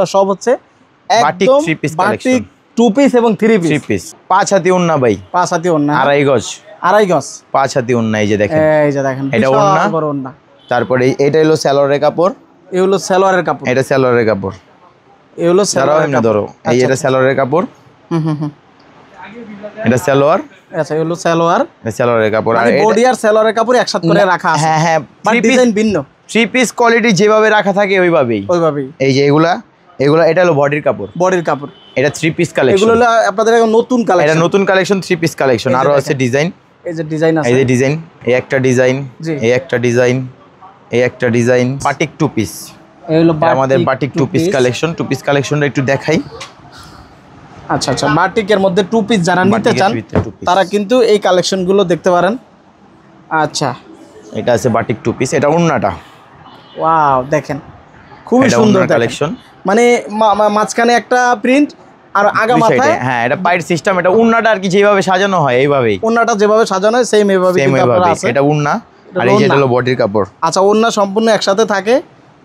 সব হচ্ছে বাটিক একদম 3 পিস বাটিক কালেকশন 2 পিস এবং 3 পিস 3 পিস 5 হাতি ওন্না ভাই 5 হাতি ওন্না আড়াই গজ 2.5 গজ 5 হাতি ওন্না এই যে দেখেন এটা বিশাল ওন্না বড় ওন্না। তারপরে এটা হলো সালোয়ারের কাপড়, এই হলো সালোয়ারের কাপড়, এটা সালোয়ারের কাপড়, এই হলো সালোয়ারের কাপড়। ধরো এই এটা সালোয়ারের কাপড়, এটা সালোয়ার, আচ্ছা এই হলো সালোয়ার, এটা সালোয়ারের কাপড় আর বডি আর সালোয়ারের কাপড় একসাথে করে রাখা আছে। হ্যাঁ হ্যাঁ বাট ডিজাইন ভিন্ন, 3 পিস কোয়ালিটি যেভাবে রাখা থাকে ওইভাবেই। এই যে এগুলা এটা হলো বডির কাপড়, বডির কাপড়, এটা 3 পিস কালেকশন। এগুলো হলো আপনাদের এখন নতুন কালেকশন, এটা নতুন কালেকশন 3 পিস কালেকশন। আরো আছে ডিজাইন, এই যে ডিজাইন আছে, এই যে ডিজাইন, এই একটা ডিজাইন, এই একটা ডিজাইন, এই একটা ডিজাইন, বাটিক 2 পিস। এই হলো আমাদের বাটিক 2 পিস কালেকশন। 2 পিস কালেকশনটা একটু দেখাই। আচ্ছা আচ্ছা, বাটিকের মধ্যে 2 পিস যারা নিতে চান তারা কিন্তু এই কালেকশনগুলো দেখতে পারেন। আচ্ছা এটা আছে বাটিক 2 পিস, এটা ওন্নাটা। ওয়াও দেখেন খুবই সুন্দর কালেকশন, মানে মাঝখানে একটা প্রিন্ট আর আগা মাথায়, হ্যাঁ এটা পাইট সিস্টেম। এটা ওন্নাটা আর কি যেভাবে সাজানো হয় এইভাবেই, ওন্নাটা যেভাবে সাজানো হয় সেম এইভাবে কিন্তু আপনারা আছে। এটা ওন্না আর এই যে হলো বডির কাপড়। আচ্ছা ওন্না সম্পূর্ণ একসাথে থাকে,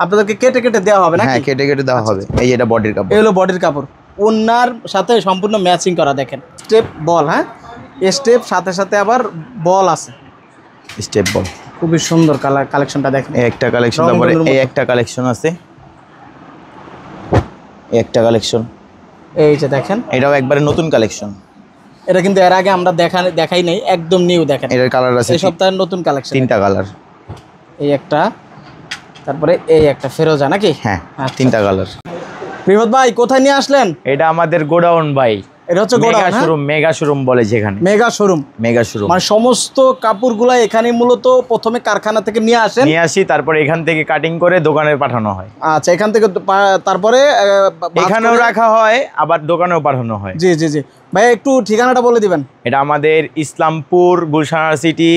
আপনাদেরকে কেটে কেটে দেওয়া হবে নাকি? হ্যাঁ কেটে কেটে দেওয়া হবে। এই যে এটা বডির কাপড়, এই হলো বডির কাপড়, ওন্নার সাথে সম্পূর্ণ ম্যাচিং করা। দেখেন স্টেপ বল, হ্যাঁ স্টেপ সাথে সাথে আবার বল আছে, স্টেপ বল। খুবই সুন্দর কালেকশনটা দেখেন। এই একটা কালেকশন, তারপরে এই একটা কালেকশন আছে, এই একটা কালেকশন, এই যে দেখেন এটাও একবারে নতুন কালেকশন। এটা কিন্তু এর আগে আমরা দেখাই নাই, একদম নিউ। দেখেন এটার কালার আছে এই সপ্তাহের নতুন কালেকশন, 3টা কালার। এই একটা, তারপরে এই একটা ফেরোজা নাকি? হ্যাঁ 3টা কালার। বিপদ ভাই কোথায় নিয়ে আসলেন? এটা আমাদের গোডাউন ভাই, এটা হচ্ছে গোডাউন শোরুম, মেগা শোরুম বলে যেখানে, মেগা শোরুম। মেগা শোরুম মানে সমস্ত কাপড়গুলা এখানে মূলত প্রথমে কারখানা থেকে নিয়ে আসি, তারপরে এখান থেকে কাটিং করে দোকানে পাঠানো হয়। আচ্ছা এখান থেকে তারপরে এখানেও রাখা হয়, আবার দোকানেও পাঠানো হয়। জি জি জি ভাই, একটু ঠিকানাটা বলে দিবেন। এটা আমাদের ইসলামপুর গুলশান সিটি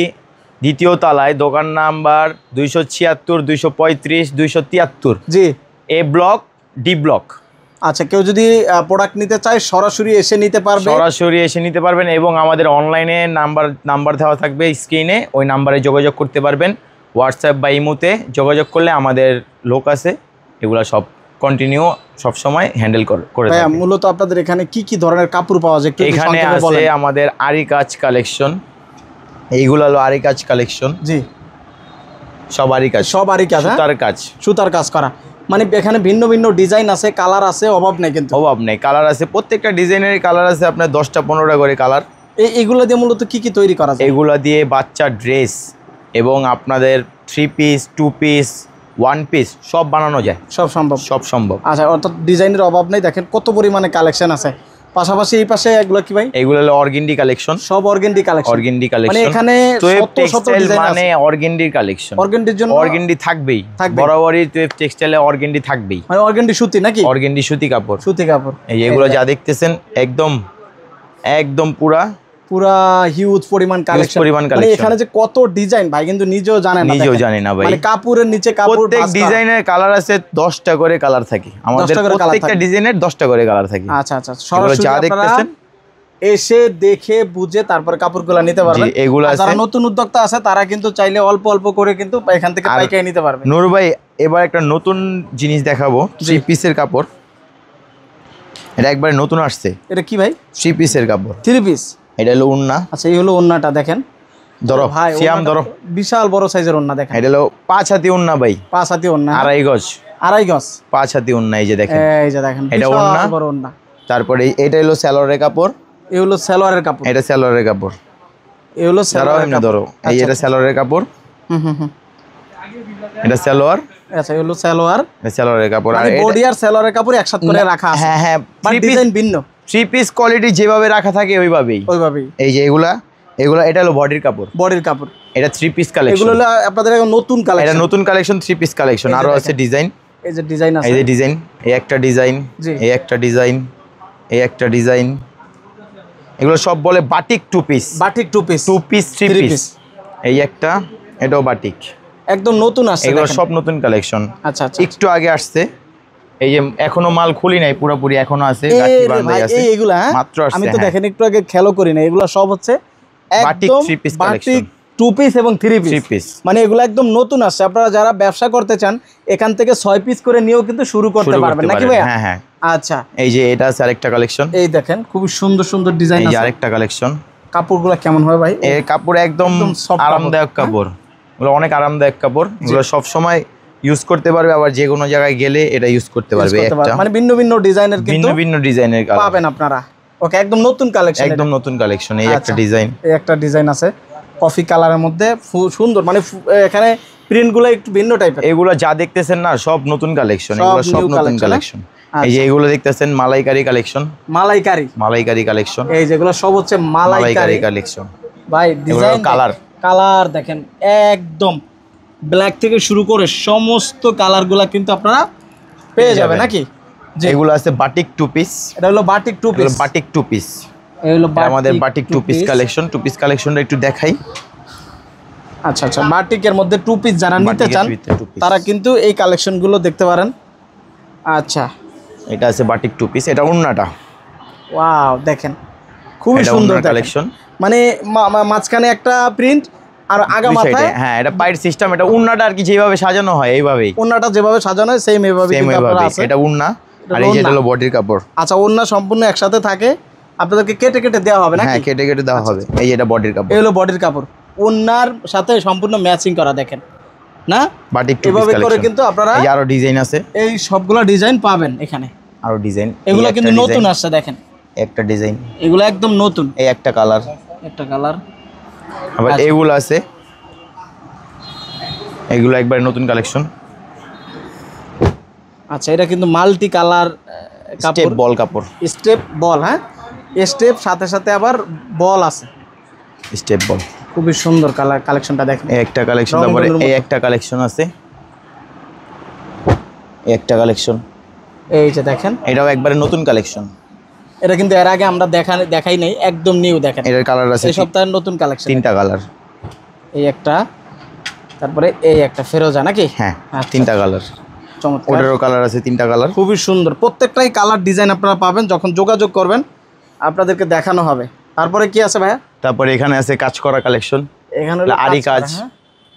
2য় তলায়, দোকান নাম্বার 276, 235, 273। জি, এ ব্লক, ডি ব্লক। আচ্ছা কেউ যদি প্রোডাক্ট নিতে চায় সরাসরি এসে নিতে পারবেন, এবং আমাদের অনলাইনে নাম্বার দেওয়া থাকবে স্ক্রিনে, ওই নাম্বারে যোগাযোগ করতে পারবেন। হোয়াটসঅ্যাপ বা ইমোতে যোগাযোগ করলে আমাদের লোক আছে, এগুলো সব কন্টিনিউ সব সময় হ্যান্ডেল করে ভাই। মূলত আপনাদের এখানে কি কি ধরনের কাপড় পাওয়া যায়? এখানে আছে আমাদের আরি কাজ কালেকশন, এইগুলো হলো আরি কাজ কালেকশন। জি, সব আরি কাজ, সুতার কাজ করা। মানে এখানে ভিন্ন ভিন্ন ডিজাইন আছে, কালার আছে, অভাব নেই। কিন্তু অভাব নেই, কালার আছে, প্রত্যেকটা ডিজাইনের কালার আছে আপনার 10টা 15টা করে কালার। এইগুলো দিয়ে মূলত কি কি তৈরি করা যায়? এগুলো দিয়ে বাচ্চা ড্রেস এবং আপনাদের 3 পিস 2 পিস 1 পিস সব বানানো যায়, সব সম্ভব। আচ্ছা, অর্থাৎ ডিজাইনের অভাব নেই। দেখেন কত পরিমাণে কালেকশন আছে। পাশাপাশি এই পাশে এগুলো কি ভাই? এগুলো হলো অর্গেন্ডি কালেকশন, সব অর্গেন্ডি কালেকশন। মানে এখানে শত ডিজাইন আছে, মানে অর্গেন্ডির কালেকশন। অর্গেন্ডির জন্য অর্গেন্ডি থাকবেই, বরাবরই টুয়েব টেক্সটাইলে অর্গেন্ডি থাকবেই। মানে অর্গেন্ডি সুতি নাকি? অর্গেন্ডি সুতি কাপড়, এই এগুলো যা দেখতেছেন একদম পুরা হিউজ পরিমাণ কালেকশন। মানে এখানে যে কত ডিজাইন ভাই কিন্তু নিজেও জানে না ভাই। মানে কাপড়ের নিচে কাপড়, প্রত্যেক ডিজাইনের কালার আছে, 10টা করে কালার থাকে আমাদের, প্রত্যেকটা ডিজাইনের 10টা করে কালার থাকে। আচ্ছা আচ্ছা, সরাসরি যা দেখতেছেন এসে দেখে বুঝে তারপরে কাপড়গুলো নিতে পারবেন। এগুলো যারা নতুন উদ্যোক্তা আছে তারা কিন্তু চাইলে অল্প অল্প করে কিন্তু এখান থেকে পাইকারি নিতে পারবে। নূর ভাই এবার একটা নতুন জিনিস দেখাবো, 3 পিসের কাপড়। এটা একবারে নতুন আসছে। এটা কি ভাই? 3 পিসের কাপড়, 3 পিস। এটা হলো ওন্না। আচ্ছা এই হলো ওন্নাটা, দেখেন ধরো ভাই, সিয়াম ধরো, বিশাল বড় সাইজের ওন্না। দেখেন এটা হলো 5 হাতি ওন্না ভাই, 5 হাতি ওন্না, আড়াই গজ 5 হাতি ওন্না। এই যে দেখেন, এটা ওন্না, বড় ওন্না। তারপরে এটা হলো সালোয়ারের কাপড়, এই হলো সালোয়ারের কাপড়, এটা সালোয়ারের কাপড়, এই হলো সালোয়ারের কাপড়। ধরো এই এটা সালোয়ারের কাপড়, এটা সালোয়ার। আচ্ছা এই হলো সালোয়ার, এটা সালোয়ারের কাপড় আর বডি আর সালোয়ারের কাপড় একসাথে করে রাখা আছে। হ্যাঁ হ্যাঁ, ডিজাইন ভিন্ন, 3 পিস কোয়ালিটি যেভাবে রাখা থাকে ওইভাবেই। এই যে এগুলা এটা হলো বডির কাপড়, এটা 3 পিস কালেকশন। এগুলো হলো আপনাদের এখন নতুন কালেকশন, এটা নতুন কালেকশন 3 পিস কালেকশন। আরো আছে ডিজাইন, এই যে ডিজাইন আছে, এই যে ডিজাইন, এই একটা ডিজাইন, এই একটা ডিজাইন, এই একটা ডিজাইন। এগুলো সব বলে বাটিক 2 পিস, 2 পিস 3 পিস। এই একটা, এটাও বাটিক, একদম নতুন আসছে। এগুলো সব নতুন কালেকশন। আচ্ছা আচ্ছা, একটু আগে আসছে। এই যে এখনো মাল খুলি নাই পুরোপুরি, এখনো আছে, এইগুলা মাত্র আসছে। আমি তো দেখেন একটু আগে খেলো করি না, এগুলো সব হচ্ছে একদম বাটিক 3 পিস কালেকশন, 2 পিস এবং 3 পিস, মানে এগুলো একদম নতুন আসছে। আপনারা যারা ব্যবসা করতে চান এখান থেকে 6 পিস করে নিয়েও কিন্তু শুরু করতে পারবেন নাকি ভাইয়া? হ্যাঁ হ্যাঁ। আচ্ছা, এই যে এটা আছে আরেকটা কালেকশন, এই দেখেন খুব সুন্দর সুন্দর ডিজাইন আছে। এই যে আরেকটা কালেকশন। কাপড়গুলো কেমন হয় ভাই? এই কাপড় একদম আরামদায়ক কাপড়, এগুলো অনেক আরামদায়ক কাপড়, এগুলো সব সময় ইউজ করতে পারবে, আবার যে কোনো জায়গায় গেলে এটা ইউজ করতে পারবে। একটা মানে ভিন্ন ভিন্ন ডিজাইনের কিন্তু ভিন্ন ডিজাইনের পাবেন আপনারা। ওকে, একদম নতুন কালেকশন, একদম নতুন কালেকশন। এই একটা ডিজাইন, এই একটা ডিজাইন আছে কফি কালারের মধ্যে, সুন্দর, মানে এখানে প্রিন্টগুলো একটু ভিন্ন টাইপের। এগুলো যা দেখতেছেন না সব নতুন কালেকশন, এগুলো সব নতুন কালেকশন। এই যে এগুলো দেখতেছেন মালাইকারি কালেকশন, মালাইকারি কালেকশন, এই যেগুলো সব হচ্ছে মালাইকারি কালেকশন ভাই। ডিজাইন, কালার দেখেন, একদম ব্ল্যাক থেকে শুরু করে সমস্ত কালারগুলা কিন্তু আপনারা পেয়ে যাবেন নাকি? এগুলো আছে বাটিক 2 পিস, এটা হলো বাটিক 2 পিস, বাটিক 2 পিস। এই হলো আমাদের বাটিক 2 পিস কালেকশন। 2 পিস কালেকশনটা একটু দেখাই। আচ্ছা আচ্ছা, বাটিকের মধ্যে 2 পিস যারা নিতে চান তারা কিন্তু এই কালেকশনগুলো দেখতে পারেন। আচ্ছা, এটা আছে বাটিক 2 পিস, এটা ওন্নাটা। ওয়াও, দেখেন খুবই সুন্দর কালেকশন, মানে মাঝখানে একটা প্রিন্ট আর আগা মাথায়, হ্যাঁ এটা পাইট সিস্টেম। এটা ওন্নাটা আর কি যেভাবে সাজানো হয় এইভাবেই, ওন্নাটা যেভাবে সাজানো হয় সেম এইভাবেই কিন্তু আপনারা আছে। এটা ওন্না আর এই যে হলো বডির কাপড়। আচ্ছা, ওন্না সম্পূর্ণ একসাথে থাকে, আপনাদেরকে কেটে কেটে দেওয়া হবে নাকি? হ্যাঁ, কেটে কেটে দেওয়া হবে। এই এটা বডির কাপড়, এই হলো বডির কাপড়, ওন্নার সাথে সম্পূর্ণ ম্যাচিং করা, দেখেন না? বাটিক 2 পিস এভাবে করে কিন্তু আপনারা, এই আরো ডিজাইন আছে, এই সবগুলো ডিজাইন পাবেন এখানে, আরো ডিজাইন। এগুলো কিন্তু নতুন আসছে, দেখেন একটা ডিজাইন, এগুলো একদম নতুন। এই একটা কালার, আবার এগুলো আছে, এগুলো একবার নতুন কালেকশন। আচ্ছা, এটা কিন্তু মাল্টি কালার স্টেপ বল কাপড়, স্টেপ বল, হ্যাঁ স্টেপ সাথে সাথে আবার বল আছে, স্টেপ বল। খুবই সুন্দর কালেকশনটা দেখেন। এই একটা কালেকশন, তারপরে এই একটা কালেকশন আছে, এই একটা কালেকশন, এই যে দেখেন এটাও একবারে নতুন কালেকশন। এটা কিন্তু এর আগে আমরা দেখাই নাই, একদম নিউ। দেখেন এটার কালার আছে, এই সপ্তাহের নতুন কালেকশন, 3টা কালার। এই একটা, তারপরে এই একটা ফেরোজা নাকি? হ্যাঁ, 3টা কালার। চমৎকার, ওটারও কালার আছে 3টা কালার, খুবই সুন্দর। প্রত্যেকটাই কালার ডিজাইন আপনারা পাবেন, যখন যোগাযোগ করবেন আপনাদেরকে দেখানো হবে। তারপরে কি আছে ভাইয়া? তারপরে এখানে আছে কাজ করা কালেকশন, এখানে হলো আরি কাজ,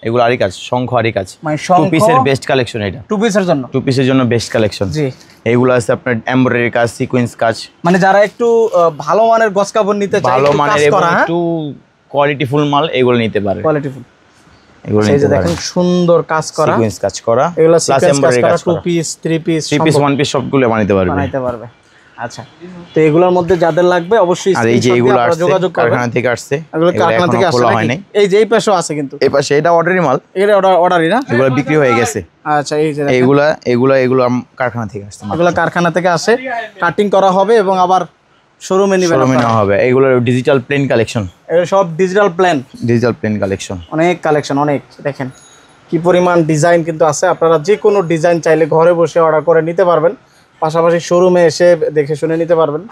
এগুলো আরি কাজ, শঙ্খ আরি কাজ, মানে 2 পিসের বেস্ট কালেকশন। এটা 2 পিসের জন্য, 2 পিসের জন্য বেস্ট কালেকশন। জি, এগুলো আছে আপনার এমব্রয়ডারি কাজ, সিকোয়েন্স কাজ, মানে যারা একটু ভালো মানের গস কাপড় নিতে চায়, ভালো মানের এবং একটু কোয়ালিটিফুল মাল, এগুলো নিতে পারে। কোয়ালিটিফুল, এগুলো নিতে দেখেন সুন্দর কাজ করা, সিকোয়েন্স কাজ করা, এগুলো সিকোয়েন্স কাজ করা, 2 পিস 3 পিস 1 পিস সবগুলো বানাইতে পারবে। আচ্ছা, তো এগুলোর মধ্যে যাদের লাগবে অবশ্যই আর এই যে এগুলো যোগাযোগ কারখানা থেকে আসছে, এগুলো কারখানা থেকে আসছে নাকি? এই যে এই পাশেও আছে, কিন্তু এই পাশে এটা অর্ডারি মাল, এটা অর্ডারই না, এগুলো বিক্রি হয়ে গেছে। আচ্ছা, এই যে এগুলো কারখানা থেকে আসছে, এগুলো কারখানা থেকে আসে, কাটিং করা হবে এবং আবার শোরুমে নেওয়া হবে। এগুলো ডিজিটাল প্লেন কালেকশন, এগুলো সব ডিজিটাল প্লেন কালেকশন, অনেক কালেকশন, অনেক। দেখেন কি পরিমাণ ডিজাইন কিন্তু আছে, আপনারা যে কোনো ডিজাইন চাইলে ঘরে বসে অর্ডার করে নিতে পারবেন, পাশাপাশি শোরুমে এসে দেখে শুনে নিতে পারবেন।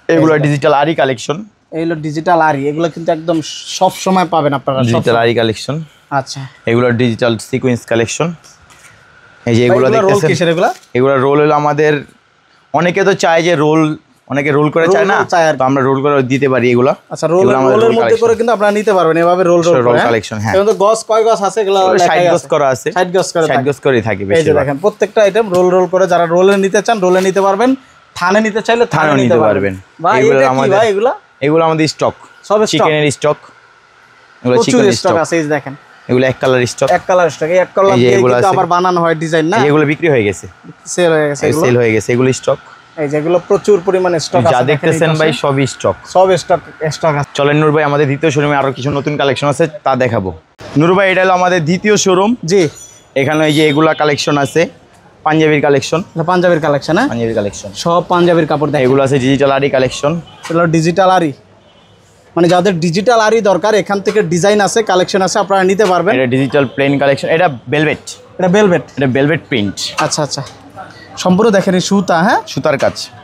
এগুলো ডিজিটাল আরি কালেকশন, এইগুলো ডিজিটাল আরি, এগুলো কিন্তু একদম সব সময় পাবেন আপনারা, ডিজিটাল আরি কালেকশন। আচ্ছা, এগুলো ডিজিটাল সিকোয়েন্স কালেকশন। এই যে এগুলো দেখতেছেন, এগুলো রোল হলো আমাদের, অনেকে তো চায় যে রোল, অনেকে রোল করে চায় না, তো আমরা রোল করে দিতে পারি এগুলো। আচ্ছা, রোলের মধ্যে করে কিন্তু আপনারা নিতে পারবেন এভাবে, রোল কালেকশন। হ্যাঁ, কিন্তু গস কয় গস আছে? এগুলো 60 গস করা আছে, 60 গস করে থাকে বেশি। এই যে দেখেন প্রত্যেকটা আইটেম রোল করে, যারা রোলে নিতে চান রোলে নিতে পারবেন, থানে নিতে চাইলে থানে নিতে পারবেন। এগুলো আমাদের স্টক, সব চিকেনের স্টক, এগুলো চিকেনের স্টক আছে। এই দেখেন এগুলো এক কালার স্টক, এই এক কালার দিয়ে কিন্তু আবার বানানো হয় ডিজাইন না, এগুলো বিক্রি হয়ে গেছে, সেল হয়ে গেছে, এগুলো স্টক। এই যেগুলো প্রচুর পরিমাণে স্টক আছে, যা দেখতেছেন ভাই সবই স্টক আছে। চলেন নূর ভাই, আমাদের দ্বিতীয় শোরুমে আরো কিছু নতুন কালেকশন আছে, তা দেখাবো। নূর ভাই, এটা হলো আমাদের দ্বিতীয় শোরুম। জি, এখানে এই যে এগুলা কালেকশন আছে, পাঞ্জাবির কালেকশন, পাঞ্জাবির কালেকশন, হ্যাঁ পাঞ্জাবির কালেকশন, সব পাঞ্জাবির কাপড় দেখেন। এগুলো আছে ডিজিটাল আরি কালেকশন, এগুলো ডিজিটাল আরি, মানে যাদের ডিজিটাল আরি দরকার এখান থেকে ডিজাইন আছে, কালেকশন আছে, আপনারা নিতে পারবেন। এটা ডিজিটাল প্লেন কালেকশন, এটা ভেলভেট, এটা ভেলভেট প্রিন্ট। আচ্ছা আচ্ছা, সম্পূর্ণ দেখেন সুতা, হ্যাঁ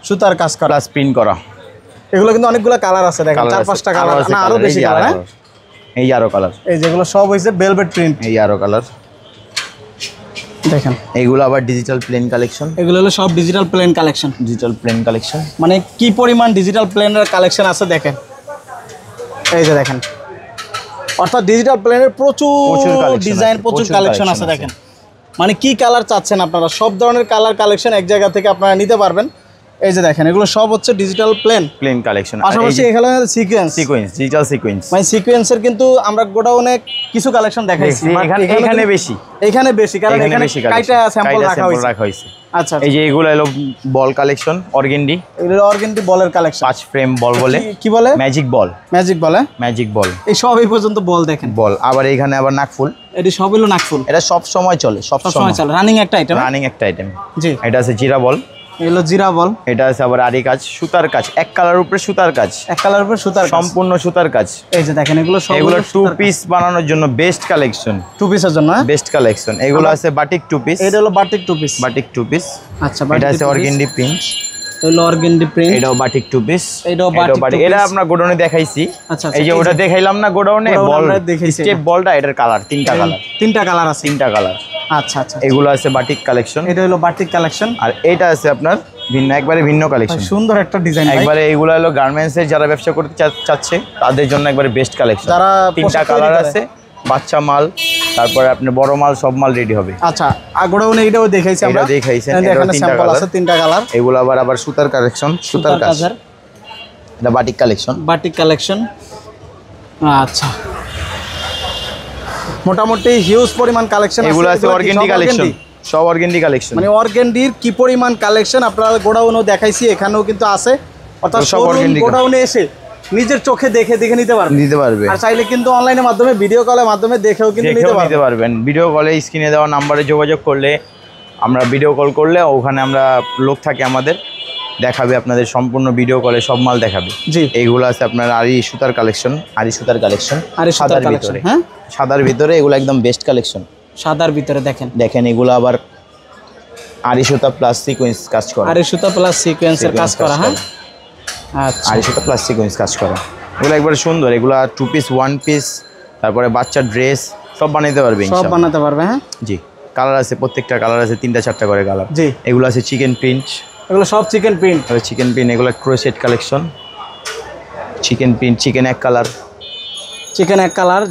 সুতার কাজ করা, প্রিন্ট করা। এগুলো কিন্তু অনেকগুলো কালার আছে, দেখেন 4-5টা কালার, না আরো বেশি কালার। হ্যাঁ, এই আরো কালার, এই যেগুলো সব হইছে ভেলভেট প্রিন্ট, এই আরো কালার দেখেন। এইগুলো আবার ডিজিটাল প্লেন কালেকশন, এগুলো হলো সব ডিজিটাল প্লেন কালেকশন, মানে কি পরিমাণ ডিজিটাল প্লেনের কালেকশন আছে দেখেন। এই যে দেখেন অর্থাৎ ডিজিটাল প্লেনের প্রচুর ডিজাইন, প্রচুর কালেকশন আছে। দেখেন মানে কি কালার চাচ্ছেন আপনারা, সব ধরনের কালার কালেকশন এক জায়গা থেকে আপনারা নিতে পারবেন। এই যে দেখেন এগুলো সব হচ্ছে ডিজিটাল প্লেন কালেকশন, পাশাপাশি এখানে সিকোয়েন্স ডিজিটাল সিকোয়েন্স, মানে সিকোয়েন্সের কিন্তু আমরা গোডাউনে কিছু কালেকশন দেখাইছি, এখানে বেশি কারণ এখানে কাইটা স্যাম্পল রাখা হয়েছে। আচ্ছা, এই যে এগুলো হলো বল কালেকশন, অর্গেন্ডি, এগুলো অর্গেন্ডি বলের কালেকশন, 5 ফ্রেম বল বলে, কি বলে ম্যাজিক বল, ম্যাজিক বল এই সব এই পর্যন্ত বল দেখেন বল। আবার এখানে আবার নাকফুল, এটি সব হলো নাকফুল, এটা সব সময় চলে, সব সময় চলে, রানিং একটা আইটেম। জি, এটা আছে জিরা বল, এগুলো জিরা বল, এটা আছে আবার আরি কাজ, সুতার কাজ, এক কালার উপরে সুতার কাজ, সম্পূর্ণ সুতার কাজ। এই যে দেখেন এগুলো সব, এগুলো 2 পিস বানানোর জন্য বেস্ট কালেকশন, 2 পিসের জন্য বেস্ট কালেকশন। এগুলো আছে বাটিক 2 পিস, এটা হলো বাটিক 2 পিস। আচ্ছা, এটা আছে অর্গেন্ডি প্রিন্ট, হলো অর্গেন্ডি প্রিন্ট, এটাও বাটিক 2 পিস, এটাও বাটিক। এটা আমরা গোডাউনে দেখাইছি। আচ্ছা, এই যে ওটা দেখাইলাম না গোডাউনে, বল স্টেপ বলটা, এটার কালার তিনটা কালার আছে, তিনটা কালার। আচ্ছা, এগুলো আছে বাটিক কালেকশন, এটা হলো বাটিক কালেকশন। আর এটা আছে আপনার একবারে ভিন্ন কালেকশন, সুন্দর একটা ডিজাইন একবারে। এগুলো হলো গার্মেন্টস এর যারা ব্যবসা করতে চাচ্ছে তাদের জন্য একবারে বেস্ট কালেকশন, যারা তিনটা কালার আছে, বাচ্চা মাল, তারপরে আপনার বড় মাল, সব মাল রেডি হবে। আচ্ছা, গোডাউনে এটাও দেখাইছি আমরা, দেখাইছেন এখানে স্যাম্পল আছে, তিনটা কালার। এগুলো আবার সুতার কালেকশন, সুতার কাজ, এটা বাটিক কালেকশন। আচ্ছা, মোটামুটি হিউজ পরিমাণ কালেকশন। এগুলো আছে অর্গেন্ডি কালেকশন, সব অর্গেন্ডি কালেকশন, মানে অর্গেন্ডির কি পরিমাণ কালেকশন আপনারা গোডাউনেও দেখাইছি, এখানেও কিন্তু আছে। অর্থাৎ সব অর্গেন্ডি গোডাউনে এসে নিজের চোখে দেখে নিতে পারবে। আর চাইলে কিন্তু অনলাইনের মাধ্যমে, ভিডিও কলের মাধ্যমে দেখেও কিন্তু নিতে পারবেন। ভিডিও কলে স্ক্রিনে দেওয়া নাম্বারে যোগাযোগ করলে, আমরা ভিডিও কল করলে ওখানে আমরা লোক থাকে আমাদের, দেখাবে আপনাদের সম্পূর্ণ ভিডিও কলে সব মাল দেখাবে। জি, এইগুলো আছে আপনার আরি সুতার কালেকশন, সাদার ভিতরে, হ্যাঁ সাদার ভিতরে, এগুলো একদম বেস্ট কালেকশন, সাদার ভিতরে। দেখেন এগুলো আবার আরি সুতা প্লাস সিকোয়েন্স কাজ করা, সিকোয়েন্সের কাজ করা। হ্যাঁ, আচ্ছা, আরি সুতা প্লাস সিকোয়েন্স কাজ করা, এগুলো একবারে সুন্দর। এগুলো 2 পিস 1 পিস, তারপরে বাচ্চার ড্রেস সব বানাতে পারবে, হ্যাঁ। জি, কালার আছে, প্রত্যেকটা কালার আছে 3টা 4টা করে কালার। জি, এগুলো আছে চিকেন প্রিন্ট, এগুলো সব চিকেন প্রিন্ট, এগুলো crochet collection, chicken print, chicken এক কালার,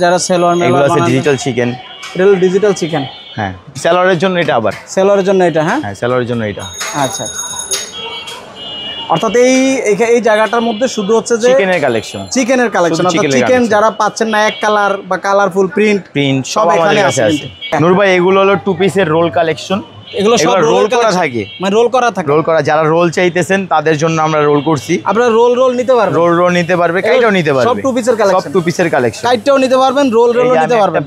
যারা সেলোয়ার, এগুলো আছে ডিজিটাল চিকেন, এটা হলো ডিজিটাল চিকেন। হ্যাঁ, সেলোয়ারের জন্য এটা, আবার সেলোয়ারের জন্য এটা। হ্যাঁ, সেলোয়ারের জন্য এটা। আচ্ছা, অর্থাৎ এই জায়গাটার মধ্যে শুধু হচ্ছে যে চিকেনের কালেকশন, অর্থাৎ চিকেন যারা পাচ্ছেন না, এক কালার বা কালারফুল প্রিন্ট সব এখানে আছে। নূর ভাই, এগুলো হলো 2 পিসের রোল কালেকশন, এগুলো সব রোল করা থাকে, মানে রোল করা, যারা রোল চাইতেছেন তাদের জন্য আমরা রোল করছি। আপনারা রোল নিতে পারবেন, রোল নিতে পারবে, কাইটাও নিতে পারবে, সব 2 পিসের কালেকশন, কাইটাও নিতে পারবেন, রোলও নিতে পারবেন।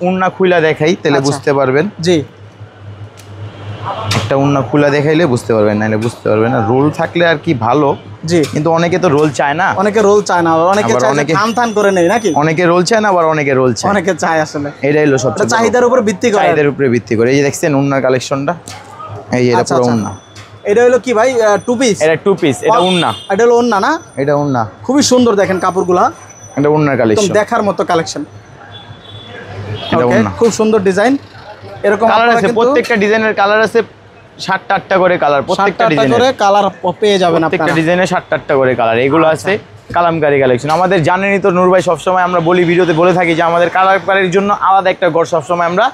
উন্না খুলা দেখাই তাহলে বুঝতে পারবেন। জি, একটা উন্না খুলা দেখাইলে বুঝতে পারবেন, নাহলে বুঝতে পারবেন না। রোল থাকলে আর কি ভালো। জি, কিন্তু অনেকে তো রোল চায় না, অনেকে থান করে নেয় নাকি, অনেকে রোল চায় না, আবার অনেকে রোল চায়, অনেকে চায়। আসলে এটাই হলো সব চাহিদার উপর ভিত্তি করে, এই যে দেখছেন উন্নার কালেকশনটা, এই এটা পুরো উন্না। এটা হলো কি ভাই, 2 পিস, এটা 2 পিস, এটা উন্না, এটা হলো উন্না না, এটা উন্না, খুবই সুন্দর। দেখেন কাপড়গুলা, এটা উন্নার কালেকশন, দেখার মতো কালেকশন, এটা উন্না, খুব সুন্দর ডিজাইন। এরকম কালার আছে, প্রত্যেকটা ডিজাইনের কালার আছে 7-8টা করে কালার, প্রত্যেকটা ডিজাইনের কালার পেয়ে যাবেন আপনারা, প্রত্যেকটা ডিজাইনে 7-8টা করে কালার। এগুলো আছে কালামকারী কালেকশন। আমাদের জানেনই তো নূর ভাই, সবসময় আমরা বলি, ভিডিওতে বলে থাকি যে আমাদের কালামকারীর জন্য আলাদা একটা ঘর সবসময় আমরা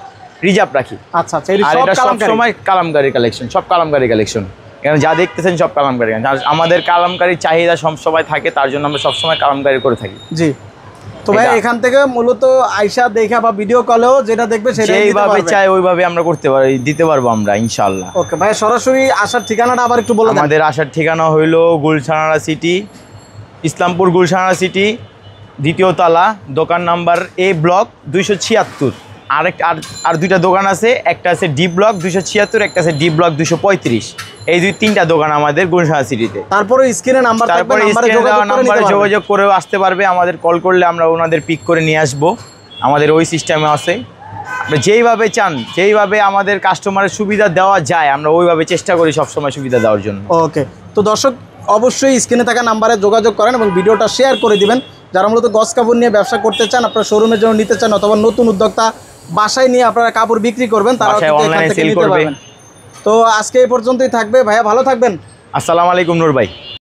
রিজার্ভ রাখি। আচ্ছা, আর এটা সবসময় কালামকারী কালেকশন, সব কালামকারী কালেকশন, এখানে যা দেখতেছেন সব কালামকারী। আর আমাদের কালামকারীর চাহিদা সবসময় থাকে, তার জন্য আমরা সবসময় কালামকারী করে থাকি। জি, তো ভাই এখান থেকে মূলত আয়শা দেখা বা ভিডিও কলেও যেটা দেখবে সেইভাবে চাই, ওইভাবে আমরা দিতে পারবো আমরা, ইনশাআল্লাহ। ওকে ভাই, সরাসরি আসার ঠিকানাটা আবার একটু বলে দেন। আমাদের আসার ঠিকানা হইলো গুলশানারা সিটি, ইসলামপুর গুলশানারা সিটি, 2য় তলা, দোকান নাম্বার A ব্লক 276। আর 2টা দোকান আছে, একটা আছে D ব্লক 276, একটা আছে D ব্লক 235। এই 2-3টা দোকান আমাদের গুলশানা সিটিতে। তারপরে স্ক্রিনে নাম্বার থাকবে, নাম্বারে যোগাযোগ করেও আসতে পারবে। আমাদের কল করলে আমরা ওনাদের পিক করে নিয়ে আসবো, আমাদের ওই সিস্টেমে আছে। আপনি যেইভাবে চান, যেইভাবে আমাদের কাস্টমারের সুবিধা দেওয়া যায়, আমরা ওইভাবে চেষ্টা করি সবসময় সুবিধা দেওয়ার জন্য। ওকে, তো দর্শক অবশ্যই স্ক্রিনে থাকা নাম্বারে যোগাযোগ করেন এবং ভিডিওটা শেয়ার করে দিবেন। যারা মূলত গস কাপড় নিয়ে ব্যবসা করতে চান, আপনার শোরুমের জন্য নিতে চান, অথবা নতুন উদ্যোক্তা বাসায় নিয়ে আপনারা কাপড় বিক্রি করবেন, তারা অনলাইনে সেল করবে। তো আজকে এই পর্যন্তই থাকবে। ভাইয়া ভালো থাকবেন। আসসালামু আলাইকুম নূর ভাই।